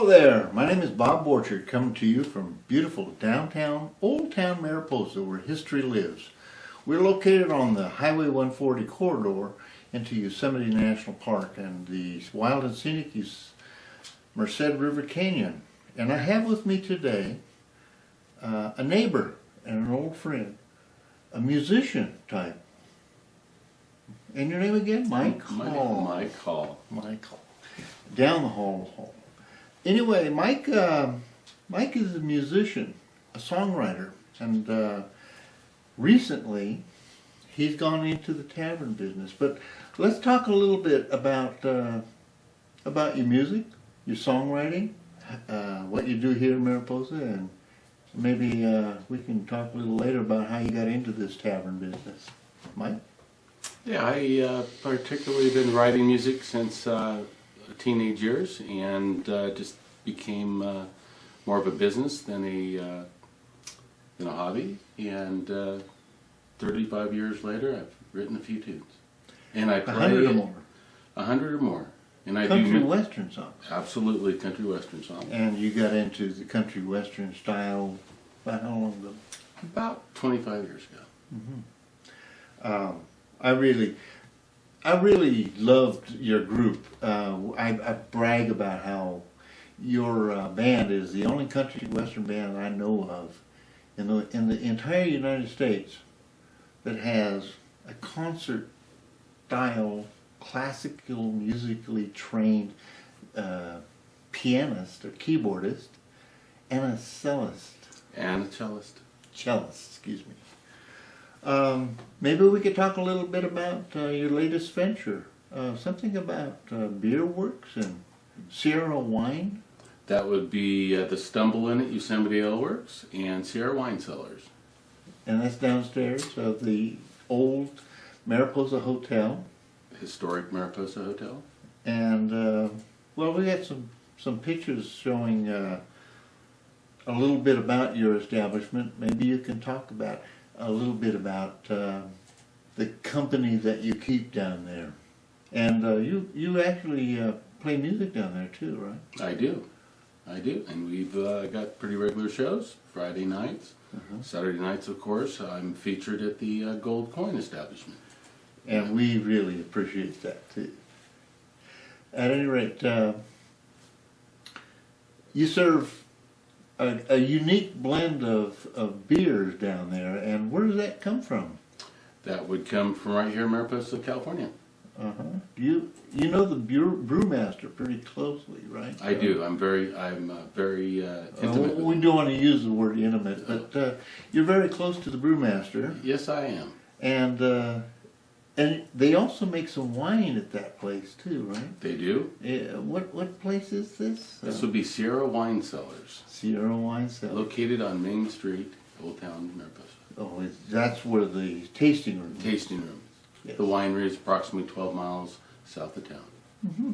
Hello there, my name is Bob Borchard, coming to you from beautiful downtown, Old Town Mariposa, where history lives. We're located on the Highway 140 corridor into Yosemite National Park and the wild and scenic Merced River Canyon. And I have with me today a neighbor and an old friend, a musician type. And your name again? Mike Hall. Mike Hall. Mike Hall. Down the hall. Anyway, Mike is a musician, a songwriter, and recently he's gone into the tavern business. But let's talk a little bit about your music, your songwriting, what you do here in Mariposa, and maybe we can talk a little later about how you got into this tavern business. Mike? Yeah, I particularly been writing music since teenage years, and just became more of a business than a hobby. And 35 years later, I've written a few tunes, and I play 100 or more. 100 or more, and I Country do western songs. Absolutely, country western songs. And you got into the country western style about how long ago? About 25 years ago. Mm-hmm. I really loved your group. I brag about how your band is the only country western band I know of in the entire United States that has a concert style, classical musically trained pianist or keyboardist and a cellist. And a cellist. Excuse me. Maybe we could talk a little bit about your latest venture. Something about beer works and Sierra wine. That would be the Stumble Inn at Yosemite Ale Works and Sierra Wine Cellars. And that's downstairs of the old Mariposa Hotel. Historic Mariposa Hotel. And, well, we got some pictures showing a little bit about your establishment. Maybe you can talk about a little bit about the company that you keep down there. And you actually play music down there too, right? I do, and we've got pretty regular shows. Friday nights, Saturday nights, of course. I'm featured at the Gold Coin establishment, and we really appreciate that too. At any rate, you serve a unique blend of beers down there, and where does that come from? That would come from right here in Mariposa, California. You know the brewmaster pretty closely, right? I do. I'm very intimate. We don't want to use the word intimate, but you're very close to the brewmaster. Yes, I am. And they also make some wine at that place too, right? They do. What place is this? This would be Sierra Wine Cellars. Sierra Wine Cellars. Located on Main Street, Old Town Mariposa. Oh, that's where the tasting room is. Tasting room. Yes. The winery is approximately 12 miles south of town. Mm-hmm.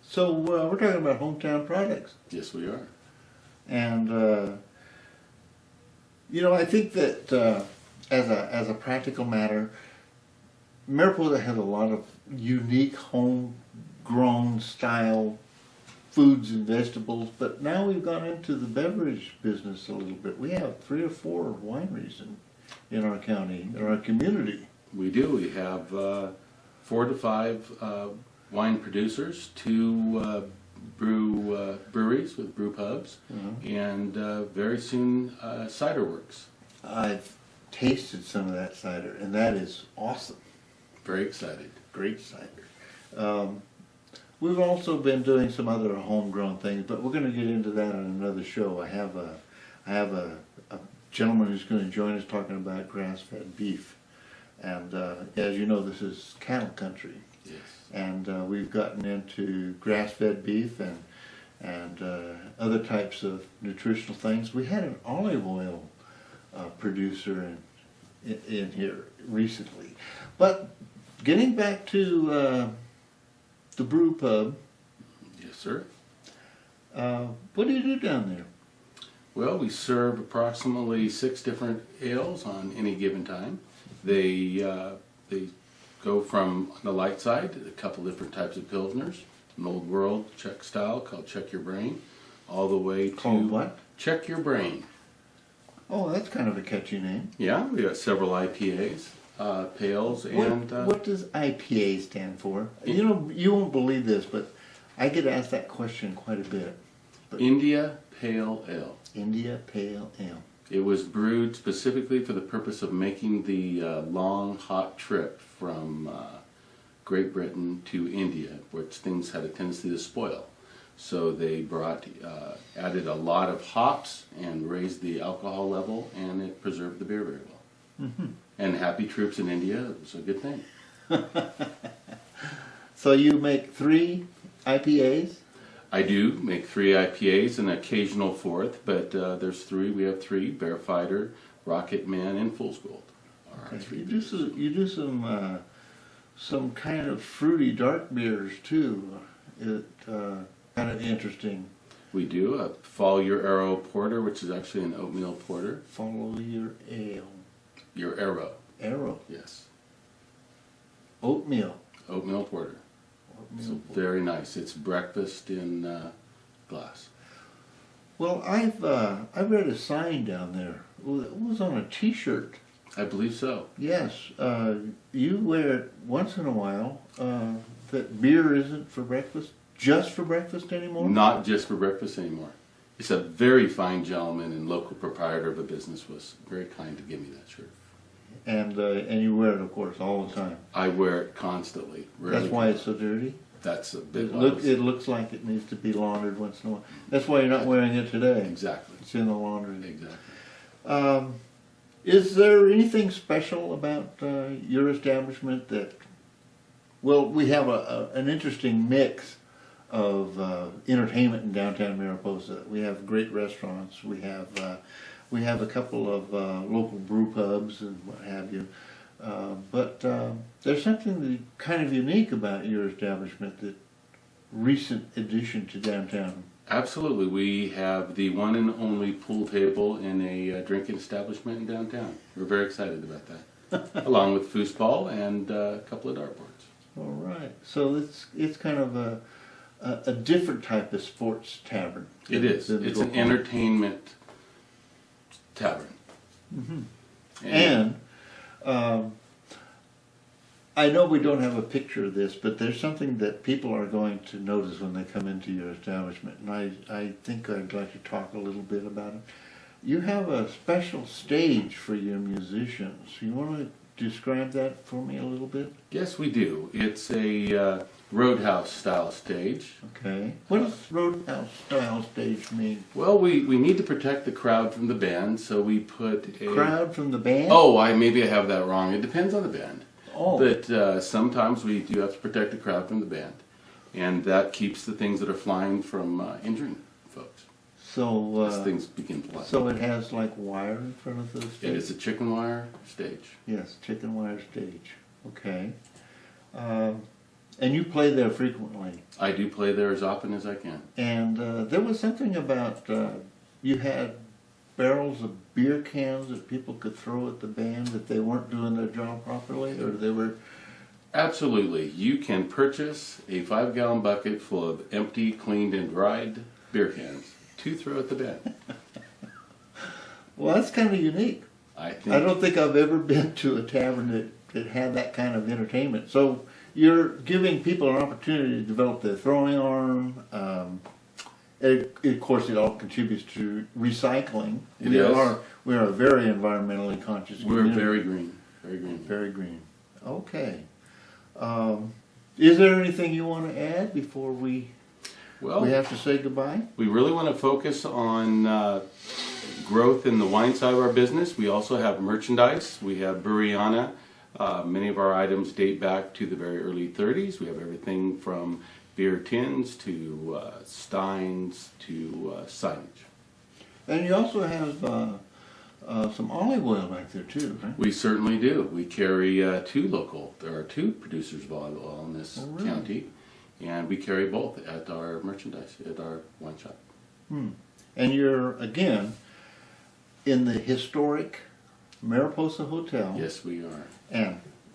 So we're talking about hometown products. Yes, we are. And I think that as a practical matter, Mariposa has a lot of unique homegrown style foods and vegetables, but now we've gone into the beverage business a little bit. We have 3 or 4 wineries in our county, in our community. We do. We have 4 to 5 wine producers, 2 breweries with brew pubs, and very soon cider works. I've tasted some of that cider, and that is awesome. Very excited. Great cider. We've also been doing some other homegrown things, but we're going to get into that on another show. I have a gentleman who's going to join us talking about grass-fed beef. And as you know, this is cattle country. Yes. And we've gotten into grass-fed beef and other types of nutritional things. We had an olive oil producer in here recently. But getting back to the brew pub. Yes, sir. What do you do down there? Well, we serve approximately 6 different ales on any given time. They go from the light side, a couple different types of pilsners, an old world Czech style called Check Your Brain, all the way Called to what? Check Your Brain. Oh, that's kind of a catchy name. Yeah, we got several IPAs, pales, and What does IPA stand for? You know, you won't believe this, but I get asked that question quite a bit. India Pale Ale. India Pale Ale. It was brewed specifically for the purpose of making the long, hot trip from Great Britain to India, which things had a tendency to spoil. So they added a lot of hops and raised the alcohol level, and it preserved the beer very well. Mm-hmm. And happy troops in India, it was a good thing. So you make 3 IPAs? I do make 3 IPAs, an occasional 4th, but there's 3. We have 3: Bear Fighter, Rocket Man, and Fool's Gold. Okay. You do some kind of fruity dark beers too. Kind of interesting. We do a Follow Your Arrow Porter, which is actually an oatmeal porter. Follow your ale. Your Arrow. Arrow. Yes. Oatmeal. Oatmeal porter. Oatmeal So porter. very nice. It's breakfast in glass. Well, I've read a sign down there. It was on a T-shirt. I believe so. Yes, you wear it once in a while. That beer isn't for breakfast, just for breakfast anymore. Not just for breakfast anymore. It's a very fine gentleman and local proprietor of a business was very kind to give me that shirt. And you wear it, of course, all the time. I wear it constantly. That's why it's so dirty. That's a bit. It looks like it needs to be laundered once in a while. That's why you're not wearing it today. Exactly. It's in the laundry. Exactly. Is there anything special about your establishment that? Well, we have an interesting mix of entertainment in downtown Mariposa. We have great restaurants. We have a couple of local brew pubs and what have you. But there's something kind of unique about your establishment, that recent addition to downtown. Absolutely. We have the one and only pool table in a drinking establishment in downtown. We're very excited about that. Along with foosball and a couple of dartboards. All right. So it's kind of a different type of sports tavern. It is. It's an entertainment tavern. Mm-hmm. And I know we don't have a picture of this, but there's something that people are going to notice when they come into your establishment, and I think I'd like to talk a little bit about it. You have a special stage for your musicians. You want to describe that for me a little bit? Yes, we do. It's a roadhouse style stage. Okay. What does roadhouse style stage mean? Well, we need to protect the crowd from the band, so we put a crowd from the band? Oh, maybe I have that wrong. It depends on the band. Oh. But sometimes we do have to protect the crowd from the band, and that keeps the things that are flying from injuring folks. So as things begin flying. So it has like wire in front of the stage? It is a chicken wire stage. Yes, chicken wire stage. Okay. And you play there frequently? I do play there as often as I can. And there was something about you had barrels of beer cans that people could throw at the band if they weren't doing their job properly, or they were... Absolutely. You can purchase a 5-gallon bucket full of empty, cleaned, and dried beer cans to throw at the band. Well, that's kind of unique. I don't think I've ever been to a tavern that had that kind of entertainment. So you're giving people an opportunity to develop their throwing arm. Of course, it all contributes to recycling. We are a very environmentally conscious community. We're very green. Very green. Very green. Okay. Is there anything you want to add before we have to say goodbye? We really want to focus on growth in the wine side of our business. We also have merchandise. We have Brewiana. Many of our items date back to the very early 30s. We have everything from beer tins to steins to signage. And you also have some olive oil back there too, right? We certainly do. We carry there are 2 producers of olive oil in this county, and we carry both at our merchandise, at our wine shop. And you're, again, in the historic Mariposa Hotel. Yes, we are.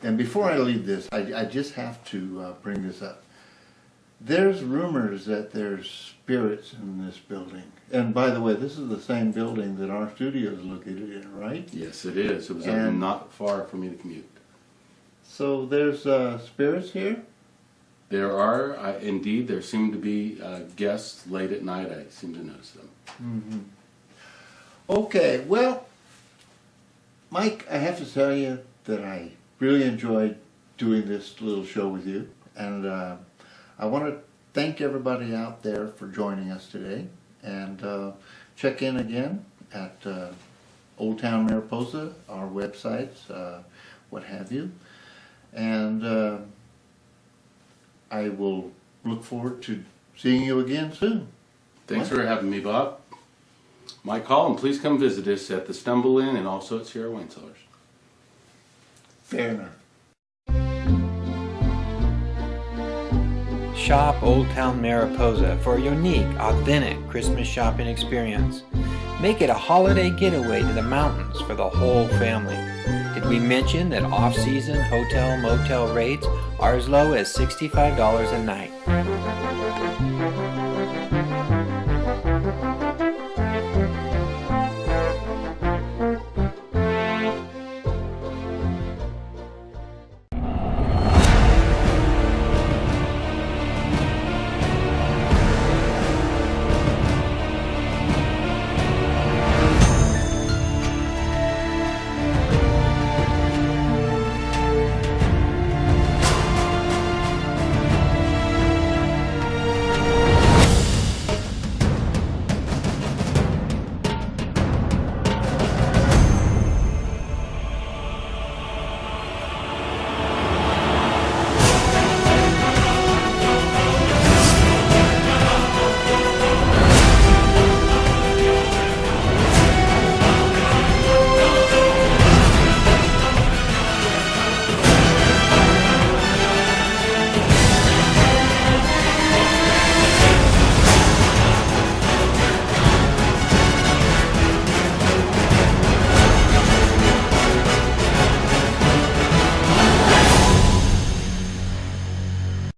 And before I leave this, I just have to bring this up. There's rumors that there's spirits in this building. And by the way, this is the same building that our studio is located in, right? Yes, it is. It was And- not far for me to commute. So there's spirits here? There are, indeed, there seem to be guests late at night. I seem to notice them. Okay, well, Mike, I have to tell you that I really enjoyed doing this little show with you. And I want to thank everybody out there for joining us today. And check in again at Old Town Mariposa, our websites, what have you. And I will look forward to seeing you again soon. Thanks for having me, Bob. Mike Hall, and please come visit us at the Stumble Inn and also at Sierra Wine Cellars. Fair enough. Shop Old Town Mariposa for a unique, authentic Christmas shopping experience. Make it a holiday getaway to the mountains for the whole family. Did we mention that off-season hotel motel rates are as low as $65 a night?